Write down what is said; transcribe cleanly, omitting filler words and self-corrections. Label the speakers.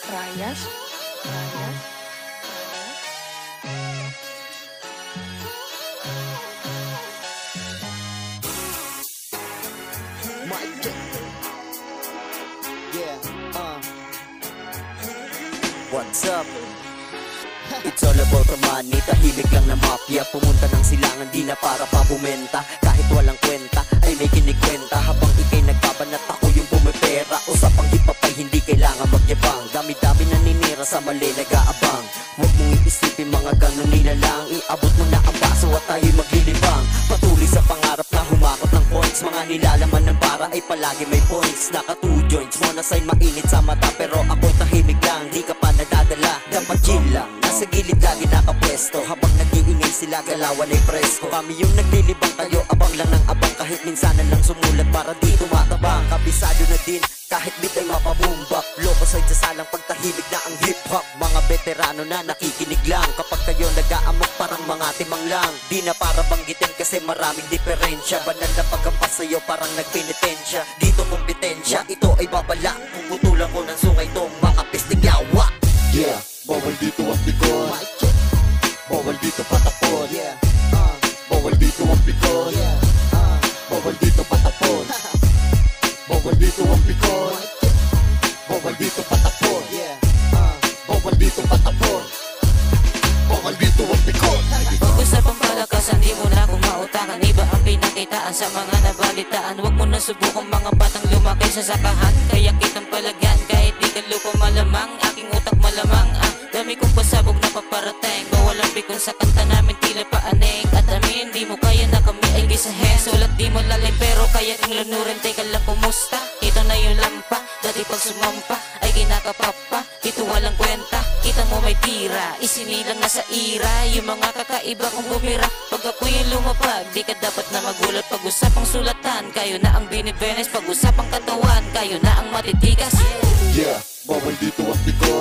Speaker 1: Rayas, Rayas.
Speaker 2: What's up? It's all about the money, tahimik lang na mafia. Pumunta ng silangan, di na para pa bumenta. Kahit walang kwenta, ay may kinikwenta. Habang ikay nagbabanat, ako yung pumipera. Usapang hip-hop ay hindi kailangan magyabang. Dami-dami na ninira sa mali nag-aabang. Huwag mong iisipin mga ganun nila lang. Iabot mo na ang baso at tayo'y maglilibang. Patuloy sa pangarap na humakot ng points. Mga nilalaman ng para ay palagi may points. Naka 2 joints, monosign mainit sa mata. Pero ako'y tahimik lang, di ka pa nadadala. Dapat chill lang, nasa gilid lagi nakapwesto. Habang nag-iingay sila, galawan ay presko. Kami yung naglilibang, kayo abang lang ng abang. Kahit minsanan lang sumulat para di tumatabang. Kabisado na din, kahit beat ay mapabumbak. Loko sa salang pagtahimik na ang hip-hop. Mga veterano na nakikinig lang. Kapag kayo nag-aamok parang mga timang lang. Di na para banggitin kasi maraming diferensya. Banal na pagkampas sa'yo parang nagpinitensya. Dito kompetensya, ito ay babala. Puputulan ko ng sungay tong mga pistigyawa.
Speaker 3: Yeah, bawal dito ang pikon. Bawal dito patapon. Bawal dito ang pikon. Bawal dito patapon. Bawal dito ang pikon. Bawal dito patapon. Bawal dito patapon. Bawal dito ang pikon.
Speaker 4: Pag-usapang palakasan, di mo na akong mautakan. Iba ang pinakitaan sa mga nabalitaan. Huwag mo na subukang mga batang lumaki sa sakahan. Kaya kitang palagan, kahit di ka lupa malamang. Aking utak malamang, dami kong pasabog na paparating. Bawal ang pikon sa kanta namin, tila paaneng. At amin, di mo kaya na kami ay gisahin. Sulat di mo lalim pero kaya ang lunurin. Teka lang, kumusta? Ito na yung lampa. Dati pag sumampa ay kinakapapa. Ito walang kwenta, kita mo may tira. Isinilang na sa ira yung mga kakaiba kong bumira. Pag ako yung lumapag, di ka dapat na magulat. Pag-usapang sulatan, kayo na ang binibenes. Pag-usapang katawan, kayo na ang matitigas.
Speaker 3: Yeah, bawal dito ang pikon.